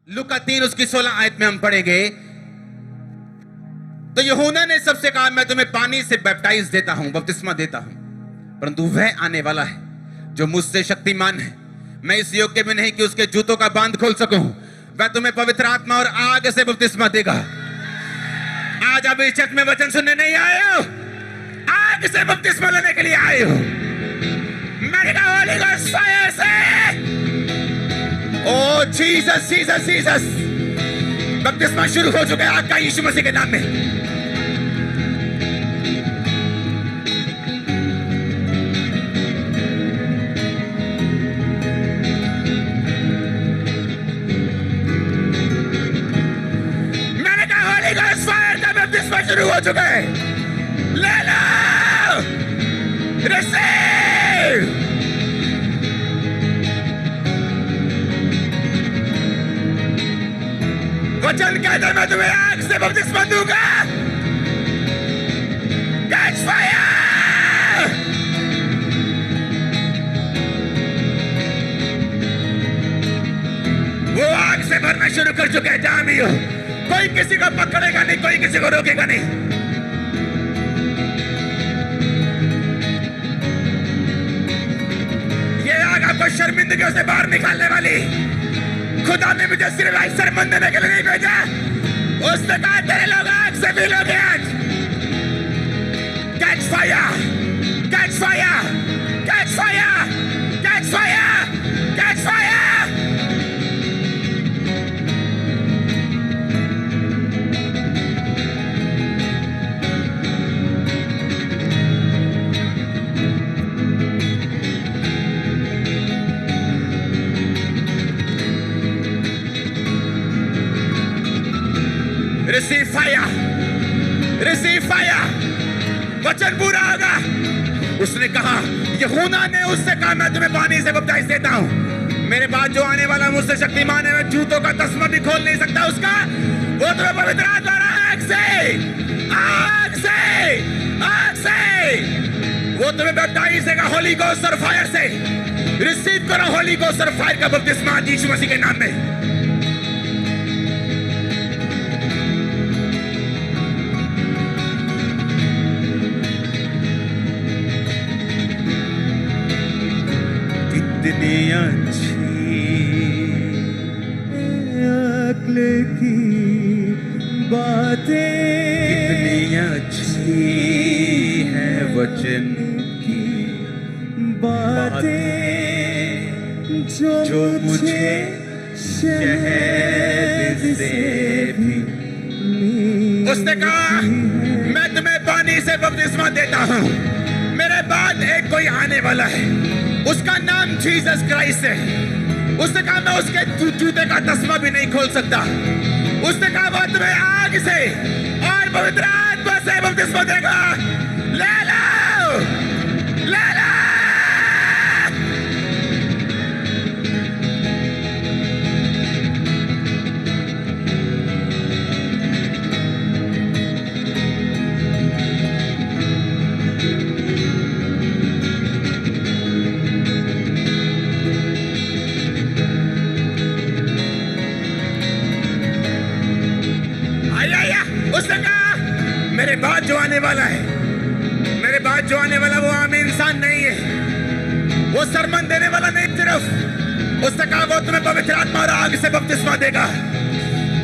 लूका 3 उसकी 16 आयत में हम पढ़ेंगे। तो यूहन्ना ने सबसे कहा, मैं तुम्हें पानी से बैप्टाइज देता हूं, बपतिस्मा देता हूं, परंतु वह आने वाला है जो मुझसे शक्तिमान है, मैं इस योग्य में नहीं कि उसके जूतों का बांध खोल सकूं। वह तुम्हें पवित्र आत्मा और आग से बपतिस्मा देगा। आज आप इस चर्च में वचन सुनने नहीं आए हो, आग से बपतिस्मा लेने के लिए आए हो। मैंने कहा होली गोस्ट फायर से, ओ जीसस जीसस जीसस, बपतिस्मा शुरू हो चुका है आग का यीशु मसीह के नाम में। शुरू हो चुका है, ले लो, रिसीव। वचन कहता है, मैं तुम्हें आग से बपतिस्मा दूंगा। Catch fire. वो आग से भरना शुरू कर चुके हैं जहां भी हो। कोई किसी को पकड़ेगा नहीं, कोई किसी को रोकेगा नहीं। ये आग आपको शर्मिंदगियों से बाहर निकालने वाली। खुदा ने मुझे सिर्फ एक सरमन देने के लिए नहीं भेजा, उसने कहा तेरे लोग आग से भी लोगे आज। Catch fire, catch fire, catch fire, catch fire, catch fire. Receive fire, receive fire. वचन पूरा होगा। उसने कहा, यूहन्ना ने उससे कहा, मैं तुम्हें पानी से बपतिस्मा देता हूं, मेरे बाद जो आने वाला मुझसे शक्तिमान है, मैं जूतों का तस्मा भी खोल नहीं सकता उसका। वो तुम्हें पवित्र आत्मा और आग से, आग से, आग से, वो तुम्हें बपतिस्मा देगा होली गोस्ट और फायर से। रिसीव करो होली गोस्ट और फायर का बपतिस्मा यीशु मसीह के नाम में। कितनी अच्छी अक्ल की बातें, कितनी अच्छी है वचन की बातें, जो मुझे शहद से भी। उसने कहा, मैं तुम्हें पानी से बपतिस्मा देता हूं, मेरे बाद एक कोई आने वाला है, उसका नाम जीसस क्राइस्ट है। उसने कहा, मैं उसके जूते का तस्मा भी नहीं खोल सकता। उसने कहा, वो तुम्हें आग से और पवित्र आत्मा से बपतिस्मा देगा। ले लो, ले लो। उसने कहा, मेरे बाद जो आने वाला है, मेरे बाद जो आने वाला वो आम इंसान नहीं है, वो सरमन देने वाला नहीं सिर्फ। उसने कहा, वो तुम्हें पवित्र आत्मा और आग से बपतिस्मा देगा।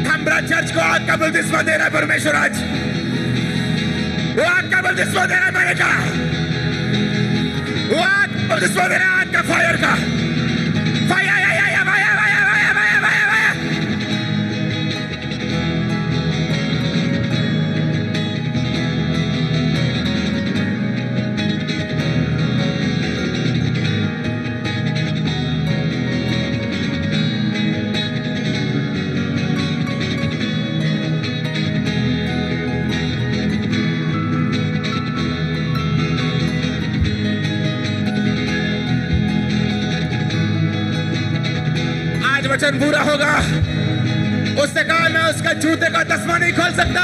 खंबरा चर्च को आग का बपतिस्मा दे रहा है परमेश्वर आज। वो आग का बपतिस्मा दे रहा है, मैंने कहा वो आग बपतिस्मा दे रहा है, आग का फायर का फायर। वचन पूरा होगा। उसने कहा, मैं उसका जूते का तस्मा नहीं खोल सकता।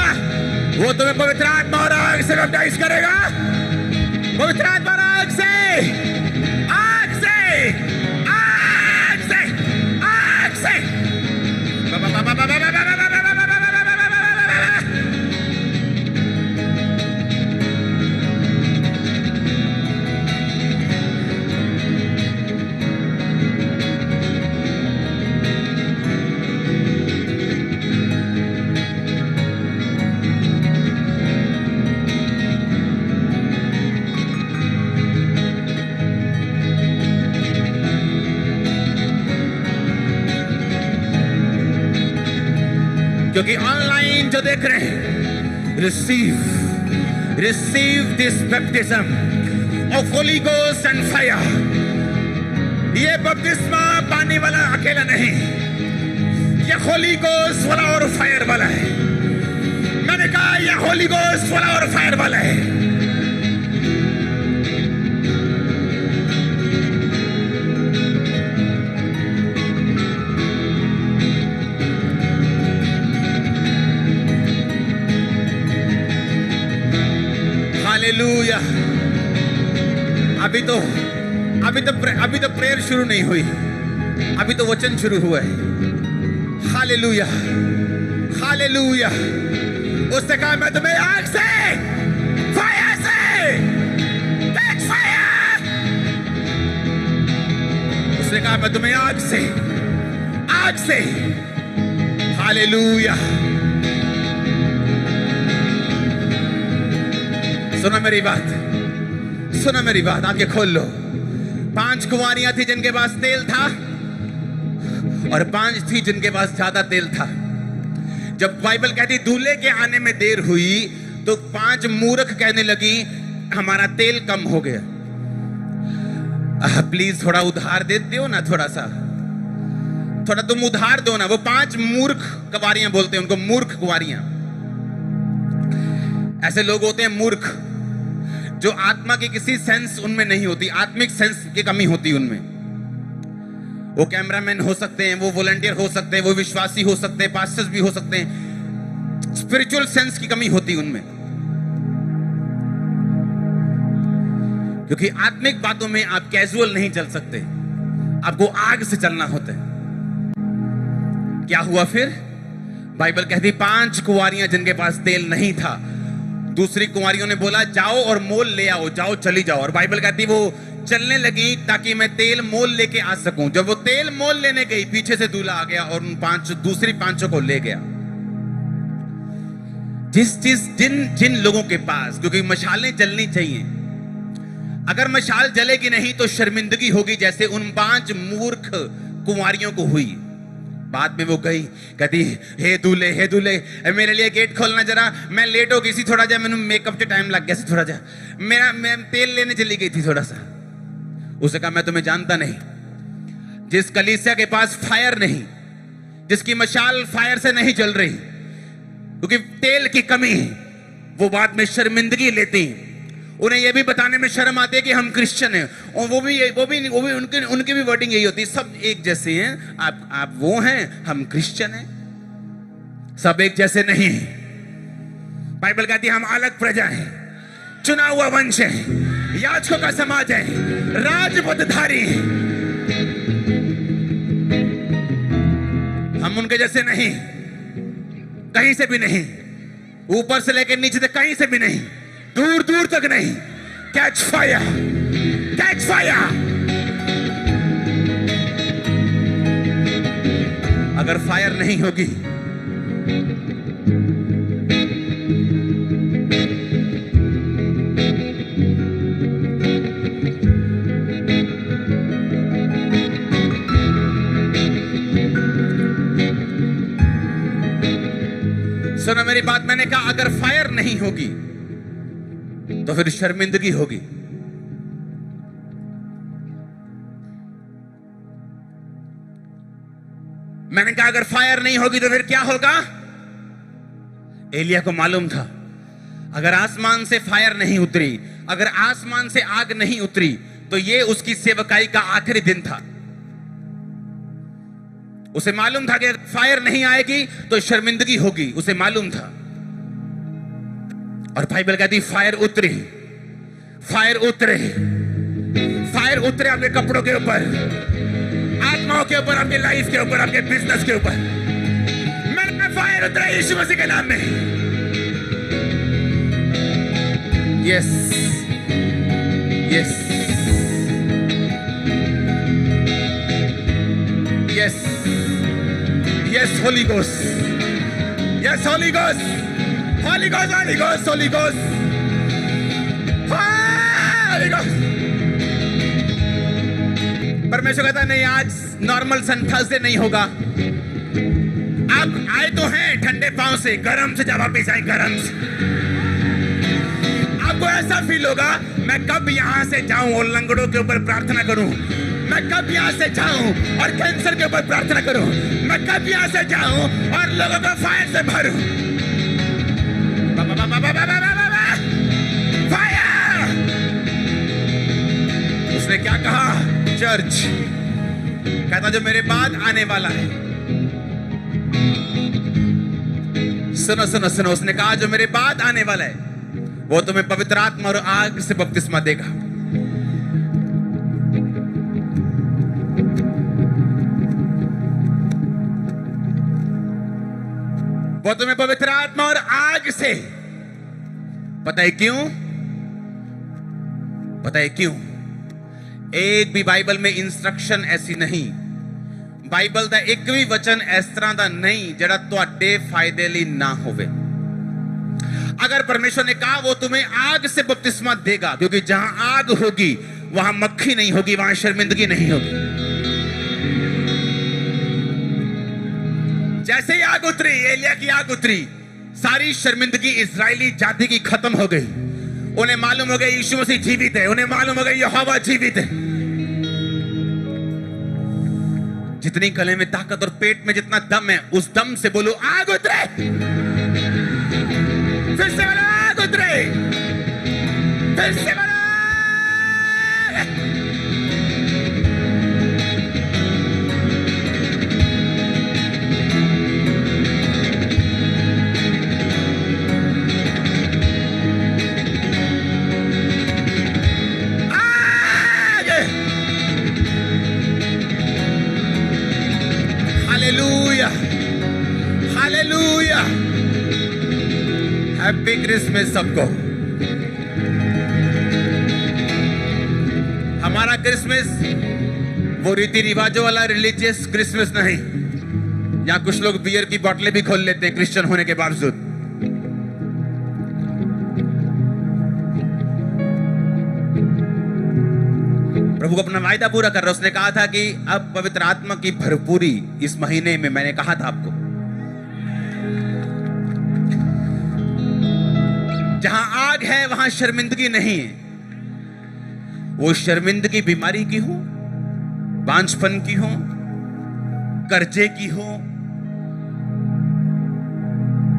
वो तुम्हें पवित्र आत्मा और आग से बैप्टाइज करेगा। पवित्र आत्मा और आग से, आग से, आग से, आग से। क्योंकि ऑनलाइन जो देख रहे हैं, receive this baptism of Holi ghost and fire. ये बपतिस्मा पाने वाला अकेला नहीं, ये होली गोस्ट वाला और फायर वाला है। मैंने कहा ये होली गोस्ट वाला और फायर वाला है। हालेलुया। अभी तो प्रेयर शुरू नहीं हुई, अभी तो वचन शुरू हुआ है। Hallelujah, hallelujah. उसने कहा मैं तुम्हें आग से, फायर से, टेक फायर। उसने कहा मैं तुम्हें आग से। हालेलुया। सुना मेरी बात, आंखें खोल लो। 5 कुंवारियां थी जिनके पास तेल था, और 5 थी जिनके पास ज्यादा तेल था। जब बाइबल कहती दूल्हे के आने में देर हुई, तो 5 मूर्ख कहने लगी हमारा तेल कम हो गया। प्लीज थोड़ा उधार दे दो ना, थोड़ा तुम उधार दो ना। वो 5 मूर्ख कुंवारियां बोलते हैं उनको, मूर्ख कुंवारियां। ऐसे लोग होते हैं मूर्ख, जो आत्मा की किसी सेंस उनमें नहीं होती, आत्मिक सेंस की कमी होती उनमें। वो कैमरामैन हो सकते हैं, वो वॉलंटियर हो सकते हैं, वो विश्वासी हो सकते हैं, पास्टर्स भी हो सकते हैं। स्पिरिचुअल सेंस की कमी होती उनमें, क्योंकि आत्मिक बातों में आप कैजुअल नहीं चल सकते, आपको आग से चलना होता है। क्या हुआ फिर? बाइबल कहती 5 कुंवारियां जिनके पास तेल नहीं था, दूसरी कुंवारियों ने बोला जाओ और मोल ले आओ, जाओ चली जाओ। और बाइबल कहती वो चलने लगी ताकि मैं तेल मोल लेके आ सकूं। जब वो तेल मोल लेने गई, पीछे से दूल्हा आ गया और उन दूसरी 5 को ले गया। जिन लोगों के पास, क्योंकि मशालें जलनी चाहिए, अगर मशाल जलेगी नहीं तो शर्मिंदगी होगी, जैसे उन 5 मूर्ख कुंवारियों को हुई। बाद में वो गई, कहती हे दूल्हे मेरे लिए गेट खोलना जरा, मैं लेट हो गई सी थोड़ा जा, मैंने मेकअप के टाइम लग गया सी थोड़ा जा, मैं तेल लेने चली गई थी थोड़ा सा। उसने कहा मैं तुम्हें जानता नहीं। जिस कलीसिया के पास फायर नहीं, जिसकी मशाल फायर से नहीं जल रही, क्योंकि तेल की कमी है, वो बाद में शर्मिंदगी लेती हैं। उन्हें यह भी बताने में शर्म आती है कि हम क्रिश्चियन हैं, और वो भी उनकी भी वर्डिंग यही होती है, सब एक जैसे हैं। आप वो हैं, हम क्रिश्चियन हैं, सब एक जैसे नहीं हैं। बाइबल कहती है हम अलग प्रजा हैं, चुना हुआ वंश है, याजकों का समाज है, राजपदधारी हैं। हम उनके जैसे नहीं, कहीं से भी नहीं, ऊपर से लेकर नीचे तक कहीं से भी नहीं, दूर दूर तक नहीं। Catch fire, catch fire. अगर फायर नहीं होगी, सुनो मेरी बात, मैंने कहा अगर फायर नहीं होगी तो फिर शर्मिंदगी होगी। मैंने कहा अगर फायर नहीं होगी तो फिर क्या होगा? एलिया को मालूम था अगर आसमान से फायर नहीं उतरी, अगर आसमान से आग नहीं उतरी, तो ये उसकी सेवकाई का आखिरी दिन था। उसे मालूम था कि अगर फायर नहीं आएगी तो शर्मिंदगी होगी, उसे मालूम था। और बाइबल कहती फायर उतरे, फायर उतरे, फायर उतरे आपके कपड़ों के ऊपर, आत्माओं के ऊपर, आपके लाइफ के ऊपर, आपके बिजनेस के ऊपर। मैंने फायर उतरा यीशु मसीह के नाम में। Yes yes yes yes, Holi ghost, yes Holi ghost, Holi ghost, Holi ghost, Holi ghost, Holi ghost. परमेश्वर कहता नहीं आज नॉर्मल सन थर्सडे नहीं होगा, अब आए तो हैं ठंडे पांव से, गरम से जब वापिस आए गरम से। आपको ऐसा फील होगा मैं कब यहां से जाऊं और लंगड़ों के ऊपर प्रार्थना करूं, मैं कब यहां से जाऊं और कैंसर के ऊपर प्रार्थना करूं, मैं कब यहां से जाऊं और लोगों को फायर से भरूं। फायर! उसने क्या कहा? चर्च कहता जो मेरे बाद आने वाला है, सुनो सुनो सुनो, उसने कहा जो मेरे बाद आने वाला है वो तुम्हें पवित्र आत्मा और आग से बपतिस्मा देगा। वो तुम्हें पवित्र आत्मा और आग से, पता है क्यों? पता है क्यों? एक भी बाइबल में इंस्ट्रक्शन ऐसी नहीं, बाइबल का एक भी वचन इस तरह का नहीं जड़ा तुहाडे फायदे लिए ना होवे। अगर परमेश्वर ने कहा वो तुम्हें आग से बपतिस्मा देगा, क्योंकि जहां आग होगी वहां मक्खी नहीं होगी, वहां शर्मिंदगी नहीं होगी। जैसे ही आग उतरी, एलिया की आग उतरी, सारी शर्मिंदगी इजरायली जाति की खत्म हो गई। उन्हें मालूम हो गया यीशु मसीह जीवित है, उन्हें मालूम हो गया यहोवा जीवित है। जितनी गले में ताकत और पेट में जितना दम है, उस दम से बोलो आग उतरे। फिर से बोलो आग उतरे। फिर से बोलो हालेलुया। हैप्पी क्रिसमस सबको। हमारा क्रिसमस वो रीति रिवाजों वाला रिलीजियस क्रिसमस नहीं, यहां कुछ लोग बियर की बोतलें भी खोल लेते हैं क्रिश्चियन होने के बावजूद। प्रभु को अपना वायदा पूरा कर रहा है। उसने कहा था कि अब पवित्र आत्मा की भरपूरी इस महीने में, मैंने कहा था आपको, जहां आग है वहां शर्मिंदगी नहीं है। वो शर्मिंदगी बीमारी की हो, बांझपन की हो, कर्जे की हो,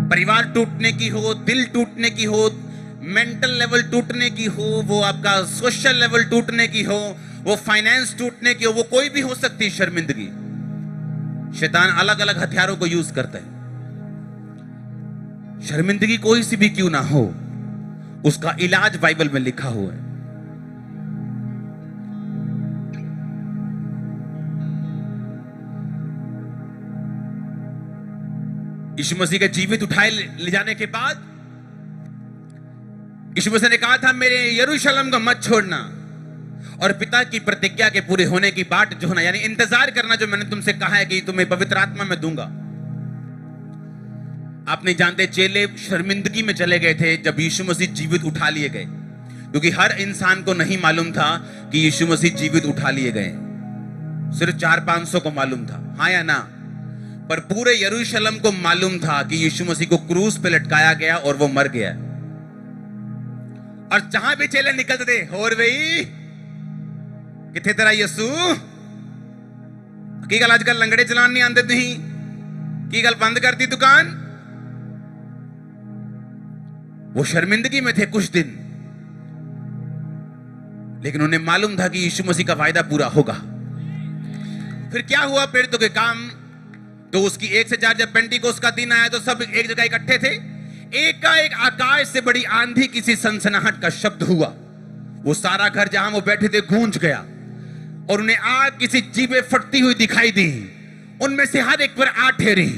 परिवार टूटने की हो, दिल टूटने की हो, मेंटल लेवल टूटने की हो, वो आपका सोशल लेवल टूटने की हो, वो फाइनेंस टूटने की हो, वो कोई भी हो सकती है शर्मिंदगी। शैतान अलग अलग हथियारों को यूज करता है। शर्मिंदगी कोई सी भी क्यों ना हो, उसका इलाज बाइबल में लिखा हुआ है। यीशु मसीह के जीवित उठाए ले जाने के बाद यीशु मसीह ने कहा था मेरे यरूशलेम को मत छोड़ना और पिता की प्रतिज्ञा के पूरे होने की बाट जो होना, यानी इंतजार करना, जो मैंने तुमसे कहा है कि तुम्हें पवित्र आत्मा में दूंगा। आप नहीं जानते चेले शर्मिंदगी में चले गए थे जब यीशु मसीह जीवित उठा लिए गए, क्योंकि हर इंसान को नहीं मालूम था कि यीशु मसीह जीवित उठा लिए गए। सिर्फ 400-500 को मालूम था, हाँ या ना? पर पूरे यरूशलेम को मालूम था कि यीशु मसीह को क्रूस पे लटकाया गया और वो मर गया। और जहां भी चेले निकलते थे, और वही किथे तेरा यीशु की गल आजकल लंगड़े चलान नहीं आते तुही की गल बंद कर दी दुकान। वो शर्मिंदगी में थे कुछ दिन, लेकिन उन्हें मालूम था कि यीशु मसीह का वायदा पूरा होगा। फिर क्या हुआ? प्रेरितों के काम तो उसकी 1 से 4 जब पेंटिकोस्त का दिन आया तो सब एक जगह इकट्ठे थे। एक आकाश से बड़ी आंधी किसी सनसनाहट का शब्द हुआ, वो सारा घर जहां वो बैठे थे गूंज गया और उन्हें आग किसी जीभे फटती हुई दिखाई दी। उनमें से हर एक पर आग ठहरी,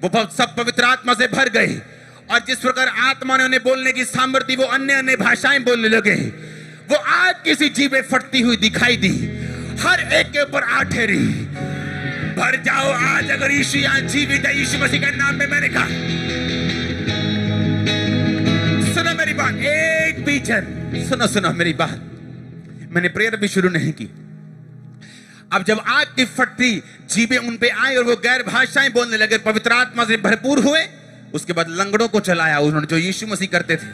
वो सब पवित्र आत्मा से भर गए और जिस प्रकार आत्मा ने उन्हें बोलने की सामर्थ्य, वो अन्य अन्य भाषाएं बोलने लगे। वो आग किसी जीभे फटती हुई दिखाई दी, हर एक के ऊपर आग ठहरी। भर जाओ आज, अगर यीशु यहां जीवित है, यीशु मसीह के नाम में मैंने कहा। सुनो मेरी बात, एक भी जन सुनो मेरी बात। मैंने प्रेयर भी शुरू नहीं की। अब जब आग की फटती जीभें उन पे आई और वो गैर भाषाएं बोलने लगे, पवित्र आत्मा से भरपूर हुए, उसके बाद लंगड़ों को चलाया उन्होंने, जो यीशु मसीह करते थे।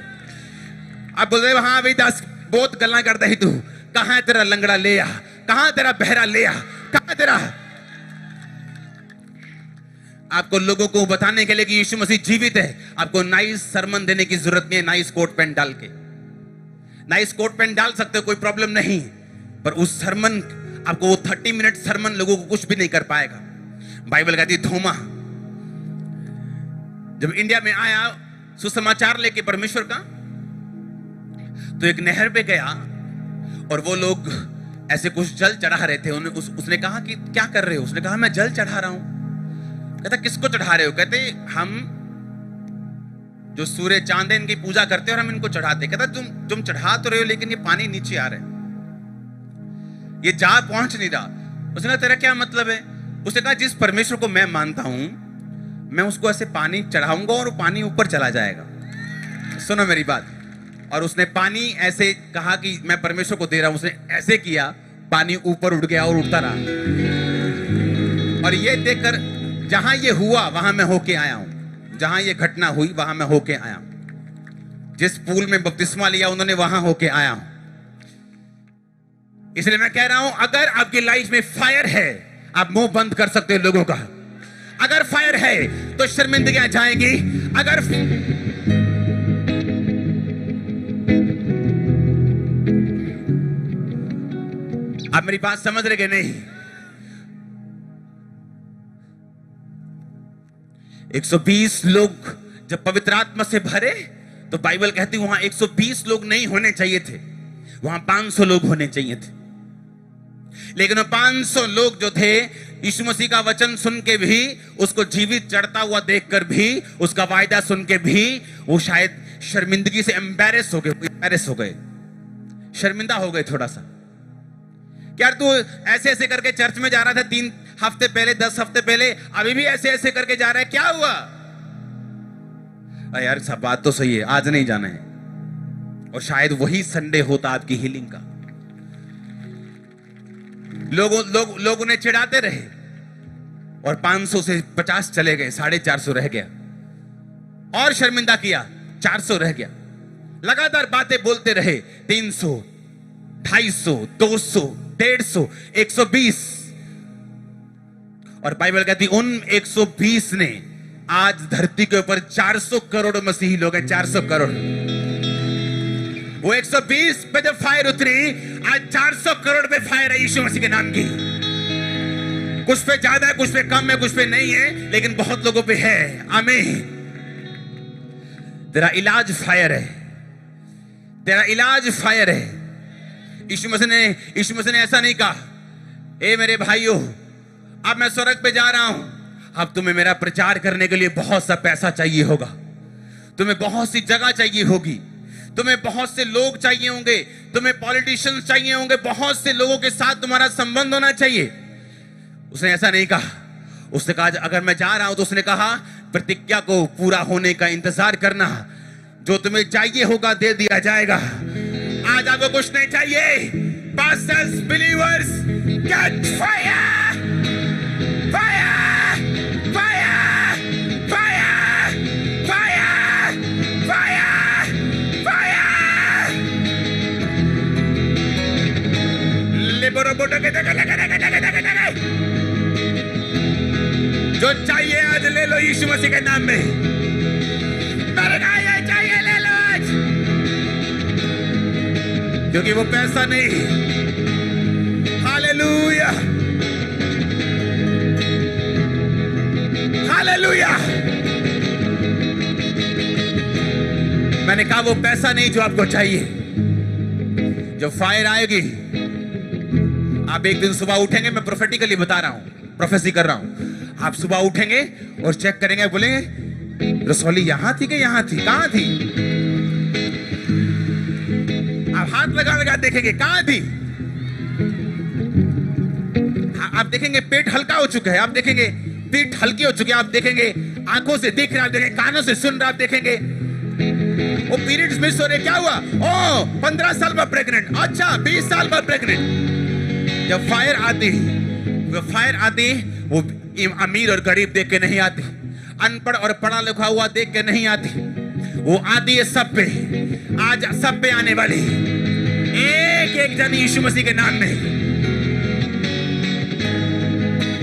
अब बोल रहे हाँ भाई दास, बहुत गल्ला करता ही तू, कहां है तेरा लंगड़ा ले आ, कहां तेरा बहरा ले आ, कहां तेरा। आपको लोगों को बताने के लिए कि यीशु मसीह जीवित है, आपको नाइस सरमन देने की जरूरत नहीं है। नाइस कोट पैंट डाल के, नाइस कोट पैंट डाल सकते हो, कोई प्रॉब्लम नहीं, पर उस सरमन, आपको वो 30 मिनट सरमन लोगों को कुछ भी नहीं कर पाएगा। बाइबल कहती है थोमा जब इंडिया में आया सुसमाचार लेके परमेश्वर का, तो एक नहर पे गया और वो लोग ऐसे कुछ जल चढ़ा रहे थे। उसने कहा कि क्या कर रहे हो? उसने कहा मैं जल चढ़ा रहा हूं। कहता किसको चढ़ा रहे हो? कहते हम जो सूर्य चांद है इनकी पूजा करते हैं और हम इनको चढ़ाते। कहता तुम चढ़ा तो रहे हो, लेकिन ये पानी नीचे आ रहा है, ये जा पहुंच नहीं रहा। उसने कहा तेरा क्या मतलब है? उसने कहा जिस परमेश्वर को मैं मानता हूं, मैं उसको ऐसे पानी चढ़ाऊंगा और वो पानी ऊपर चला जाएगा। सुनो मेरी बात। और उसने पानी ऐसे कहा कि मैं परमेश्वर को दे रहा हूं, उसने ऐसे किया, पानी ऊपर उठ गया और उठता रहा। और ये देखकर जहां ये हुआ वहां मैं होके आया हूं, जहां ये घटना हुई वहां मैं होके आया हूं, जिस पूल में बपतिस्मा लिया उन्होंने वहां होके आया हूं। इसलिए मैं कह रहा हूं, अगर आपकी लाइफ में फायर है, आप मुंह बंद कर सकते हो लोगों का। अगर फायर है तो शर्मिंदगियां जाएंगी। अगर आप मेरी बात समझ रहे कि नहीं? 120 लोग जब पवित्र आत्मा से भरे, तो बाइबल कहती वहां 120 लोग नहीं होने चाहिए थे, वहां 500 लोग होने चाहिए थे। लेकिन वो 500 लोग जो थे, यीशु मसीह का वचन सुन के भी, उसको जीवित चढ़ता हुआ देखकर भी, उसका वायदा सुन के भी, वो शायद शर्मिंदगी से एम्बैरेस हो गए, शर्मिंदा हो गए थोड़ा सा। यार तू ऐसे ऐसे करके चर्च में जा रहा था 3 हफ्ते पहले, 10 हफ्ते पहले, अभी भी ऐसे ऐसे करके जा रहा है, क्या हुआ? यार सब बात तो सही है, आज नहीं जाना है। और शायद वही संडे होता आपकी हीलिंग का। लोग उन्हें चिढ़ाते रहे और 500 से 50 चले गए, 450 रह गया, और शर्मिंदा किया, 400 रह गया। लगातार बातें बोलते रहे, 300, 250, 200, 150, 120। और बाइबल कहती उन 120 ने आज धरती के ऊपर 400 करोड़ मसीही लोग हैं, 400 करोड़। वो 120 पे जब फायर उतरी, आज 400 करोड़ पे फायर है यीशु मसीह के नाम की। कुछ पे ज्यादा है, कुछ पे कम है, कुछ पे नहीं है, लेकिन बहुत लोगों पे है। आमीन। तेरा इलाज फायर है, तेरा इलाज फायर है। यीशु मसीह ने ऐसा नहीं कहा, ए मेरे भाइयों, अब मैं स्वर्ग पे जा रहा हूं, अब तुम्हें मेरा प्रचार करने के लिए बहुत सा पैसा चाहिए होगा, तुम्हें बहुत सी जगह चाहिए होगी, तुम्हें बहुत से लोग चाहिए होंगे, तुम्हें पॉलिटिशियंस चाहिए होंगे, बहुत से लोगों के साथ तुम्हारा संबंध होना चाहिए। उसने ऐसा नहीं कहा। उसने कहा अगर मैं जा रहा हूं, तो उसने कहा प्रतिज्ञा को पूरा होने का इंतजार करना, जो तुम्हें चाहिए होगा दे दिया जाएगा। आज आपको कुछ नहीं चाहिए। Pastors, believers, get fire, fire, fire, fire, fire, fire, fire. लिबरो बोटो के जो चाहिए आज ले लो यीशु मसीह के नाम में। मेरे को ये चाहिए, ले लो आज, क्योंकि वो पैसा नहीं। Hallelujah, hallelujah. मैंने कहा वो पैसा नहीं जो आपको चाहिए। जो फायर आएगी, आप एक दिन सुबह उठेंगे, मैं प्रोफेटिकली बता रहा हूं, प्रोफेसी कर रहा हूं। आप सुबह उठेंगे और चेक करेंगे, बोलेंगे रसौली यहां थी कि यहां थी, कहां थी? आप हाथ लगा देखेंगे कहां थी। आप देखेंगे पेट हल्का हो चुका है, आप देखेंगे पीठ हल्की हो चुकी है, आप देखेंगे आंखों से देख रहे, आप देखेंगे कानों से सुन रहे, आप देखेंगे वो पीरियड्स मिस हो रहे। क्या हुआ? ओ 15 साल बाद प्रेग्नेंट, अच्छा 20 साल बाद प्रेग्नेंट। जब फायर आती है वो फायर आती, वो अमीर और गरीब देख के नहीं आती, अनपढ़ और पढ़ा लिखा हुआ देख के नहीं आती, वो आती है सब पे, आज सब पे आने वाली, एक एक जन यीशु मसीह के नाम में।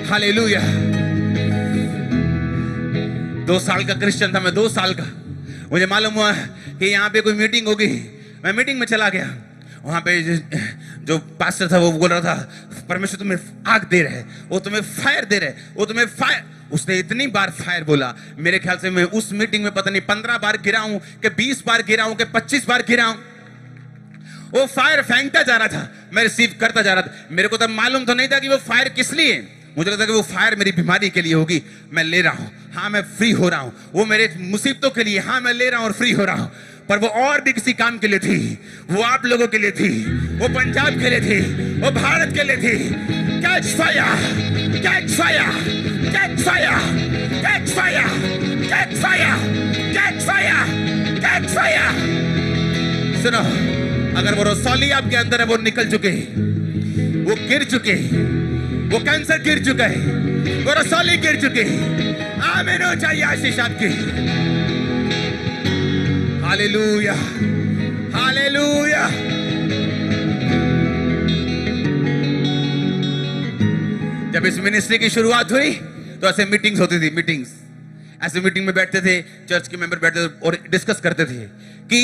हालेलुया। 2 साल का क्रिश्चियन था मैं, 2 साल का। मुझे मालूम हुआ कि यहाँ पे कोई मीटिंग होगी, मैं मीटिंग में चला गया। वहां पे जो पास्टर था वो बोल रहा था, परमेश्वर तुम्हें आग दे रहे, वो तुम्हें फायर दे रहे, वो तुम्हें फायर। उसने इतनी बार फायर बोला, मेरे ख्याल से मैं उस मीटिंग में पता नहीं 15 बार गिरा हूं कि 20 बार गिरा हूं कि 25 बार गिरा हूं। वो फायर फेंकता जा रहा था, मैं रिसीव करता जा रहा था। मेरे को तब मालूम तो नहीं था कि वो फायर किस लिए, मुझे लगता कि वो फायर मेरी बीमारी के लिए होगी, मैं ले रहा हूं, हाँ मैं फ्री हो रहा हूं। वो मेरे मुसीबतों के लिए, हाँ मैं ले रहा हूं और फ्री हो रहा हूं। पर वो और भी किसी काम के लिए थी, वो आप लोगों के लिए थी, वो पंजाब के लिए थी, वो भारत के लिए थी। Catch fire, catch fire, catch fire, catch fire, catch fire, catch fire, catch fire. सुनो, अगर वो रसौली आपके अंदर है, वो निकल चुके, वो गिर चुके, वो कैंसर गिर चुका है, वो रसौली गिर चुके। आमीन हो चाहिए आशीष आपकी। Hallelujah, hallelujah. जब इस मिनिस्ट्री की शुरुआत हुई तो ऐसे मीटिंग्स होती थी, मीटिंग्स, ऐसे मीटिंग में बैठते थे, चर्च के मेंबर बैठते थे और डिस्कस करते थे कि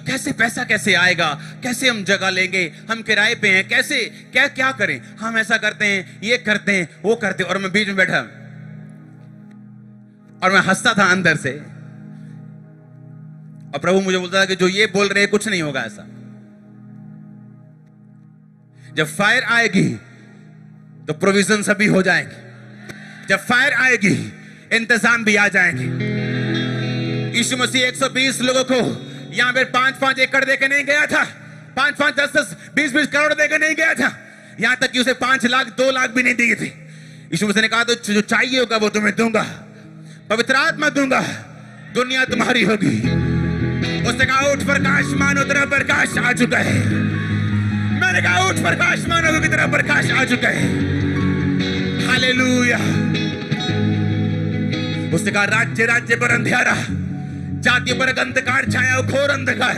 कैसे पैसा कैसे आएगा, कैसे हम जगह लेंगे, हम किराए पे हैं, कैसे क्या क्या करें, हम ऐसा करते हैं, ये करते हैं, वो करते हैं। और मैं बीच में बैठा और मैं हंसता था अंदर से, और प्रभु मुझे बोलता था कि जो ये बोल रहे हैं कुछ नहीं होगा ऐसा। जब फायर आएगी तो प्रोविजन सभी हो जाएंगे, जब फायर आएगी इंतजाम भी आ जाएंगे। यीशु मसीह 120 लोगों को यहां पे 5-5 एकड़ देके नहीं गया था, 5-5, 10-10, 20-20 करोड़ देके नहीं गया था, यहां तक कि उसे 5 लाख 2 लाख भी नहीं दिए थे। यीशु मसीह ने कहा तो जो चाहिए होगा वो तुम्हें दूंगा, पवित्र आत्मा दूंगा, दुनिया तुम्हारी होगी। उसने कहा उठ प्रकाश मानो तेरा प्रकाश आ चुका है। मैंने कहा उठ प्रकाश मानो की तरह प्रकाश आ चुका है। हालेलुया। उसने कहा राज्य राज्य पर अंधियारा, जाति पर अंधकार छाया, घोर अंधकार,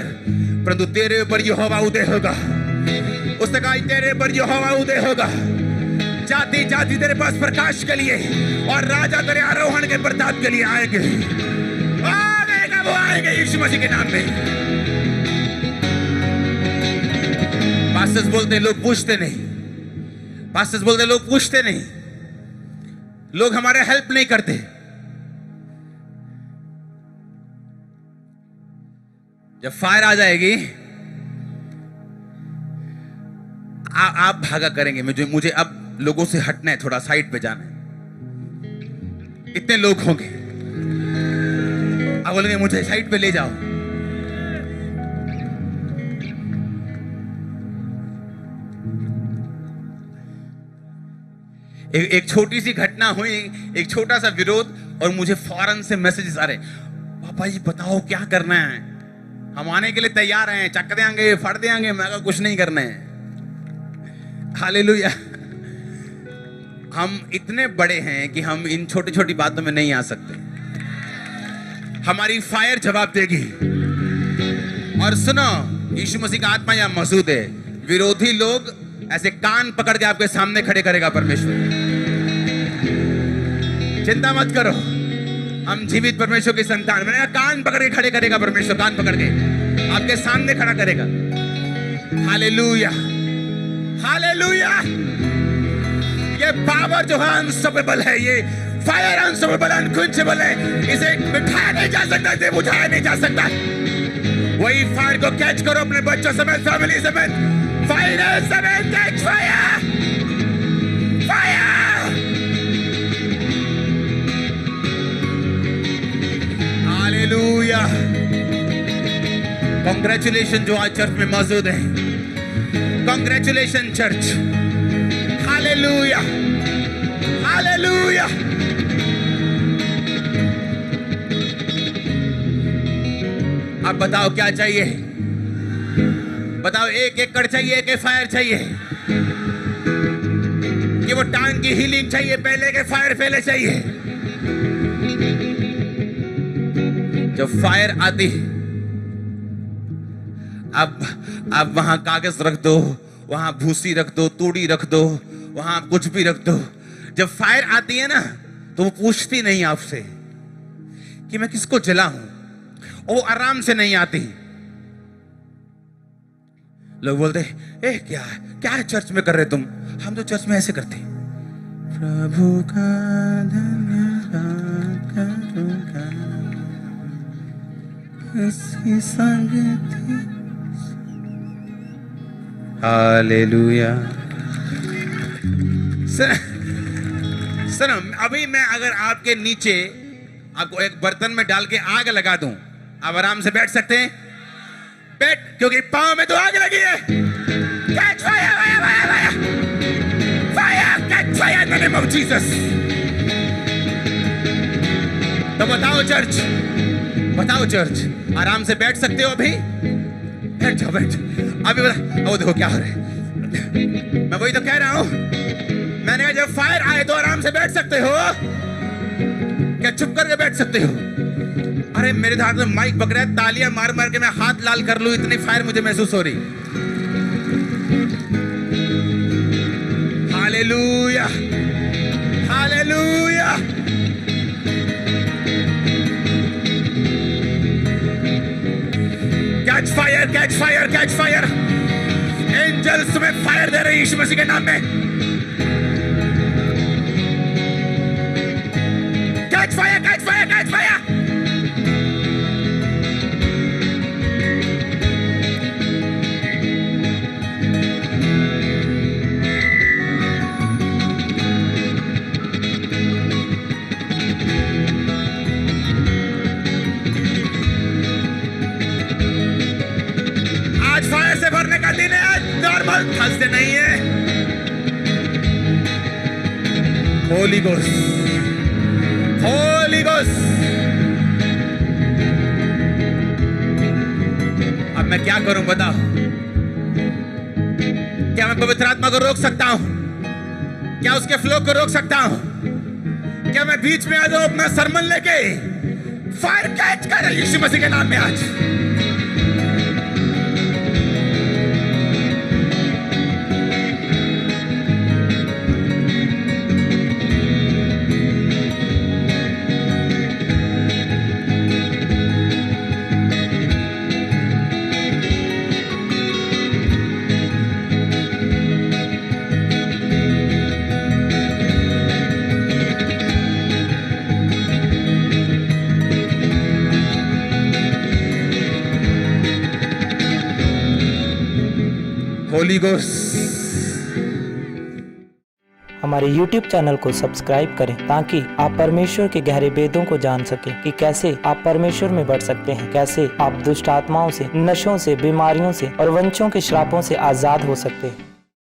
परंतु तेरे ऊपर यहोवा उदय होगा। उसने कहा तेरे ऊपर यहोवा उदय होगा, जाति जाति तेरे पास प्रकाश के लिए और राजा तेरे आरोहण के प्रताप के लिए आएंगे। आएगा वो आएंगे यीशु मसीह के नाम में। पास्टर्स बोलते हैं लोग पूछते नहीं, पास्टर्स बोलते हैं लोग पूछते नहीं, लोग हमारे हेल्प नहीं करते। जब फायर आ जाएगी आप भागा करेंगे, मुझे अब लोगों से हटना है, थोड़ा साइड पे जाना है। इतने लोग होंगे, अब बोलेंगे मुझे साइड पे ले जाओ। एक छोटी सी घटना हुई, एक छोटा सा विरोध, और मुझे फौरन से मैसेजेस आ रहे, पापा जी बताओ क्या करना है, हम आने के लिए तैयार हैं, चक देंगे, फट देंगे। मैं कहा कुछ नहीं करना है। हालेलुया। हम इतने बड़े हैं कि हम इन छोटी छोटी बातों में नहीं आ सकते। हमारी फायर जवाब देगी। और सुनो, यीशु मसीह का आत्मा यहां मौजूद है। विरोधी लोग ऐसे कान पकड़ के आपके सामने खड़े करेगा परमेश्वर। चिंता मत करो, हम जीवित परमेश्वर की संतान। मैंने कान पकड़ के खड़े करेगा परमेश्वर, कान पकड़ के आपके सामने खड़ा करेगा। Hallelujah, hallelujah. ये पावर जो है अनस्टॉपेबल है, ये फायर अनस्टॉपेबल, अनक्वेंचेबल है। इसे मिटाया नहीं जा सकता, इसे बुझाया नहीं जा सकता। वही फायर को कैच करो अपने बच्चों समेत, फैमिली समेत, फायर समेत, catch fire, fire. Hallelujah. Congratulation जो आज चर्च में मौजूद है, कांग्रेचुलेशन चर्च। Hallelujah, hallelujah. अब बताओ क्या चाहिए, बताओ। 1 एकड़ चाहिए कि फायर चाहिए? कि वो टांग की हीलिंग चाहिए पहले के फायर पहले चाहिए। जब फायर आती, अब वहां कागज रख दो, वहां भूसी रख दो, तूड़ी रख दो, वहां कुछ भी रख दो। जब फायर आती है ना तो वो पूछती नहीं आपसे कि मैं किसको जलाऊं, वो आराम से नहीं आती। लोग बोलते ए क्या चर्च में कर रहे तुम? हम तो चर्च में ऐसे करते, प्रभु का धन्यवाद करूंगा इसकी संगति। हालेलुया। सर अभी मैं अगर आपके नीचे आपको एक बर्तन में डाल के आग लगा दूं, आप आराम से बैठ सकते हैं? बैठ, क्योंकि पांव में तो आग लगी है। Catch fire, fire, fire, fire, fire, catch fire in the name of Jesus। तो बताओ चर्च, आराम से बैठ सकते हो अभी? बैठ जाओ, अभी बता। ओ देखो क्या हो रहा है, मैं वही तो कह रहा हूं। मैंने कहा जब फायर आए तो आराम से बैठ सकते हो, क्या चुप करके बैठ सकते हो? अरे मेरे हाथ में माइक पकड़ा है, तालियां मार मार के मैं हाथ लाल कर लूं, इतनी फायर मुझे महसूस हो रही। Hallelujah, hallelujah. Catch fire, catch fire, catch fire. Angels तुम्हें फायर दे रहे हैं यीशु मसीह के नाम में। Catch fire, catch fire, catch fire. आज फायर से भरने का दिन है, आज नॉर्मल थर्सडे नहीं है। Holi ghost, Holi ghost. अब मैं क्या करूं बताओ? क्या मैं पवित्र आत्मा को रोक सकता हूं? क्या उसके फ्लो को रोक सकता हूं? क्या मैं बीच में आ जाऊं अपना सरमन लेके? फायर कैच कर यीशु मसीह के नाम में आज। होली गोस्ट। हमारे YouTube चैनल को सब्सक्राइब करें ताकि आप परमेश्वर के गहरे भेदों को जान सकें कि कैसे आप परमेश्वर में बढ़ सकते हैं, कैसे आप दुष्ट आत्माओं से, नशों से, बीमारियों से और वंशों के श्रापों से आजाद हो सकते हैं।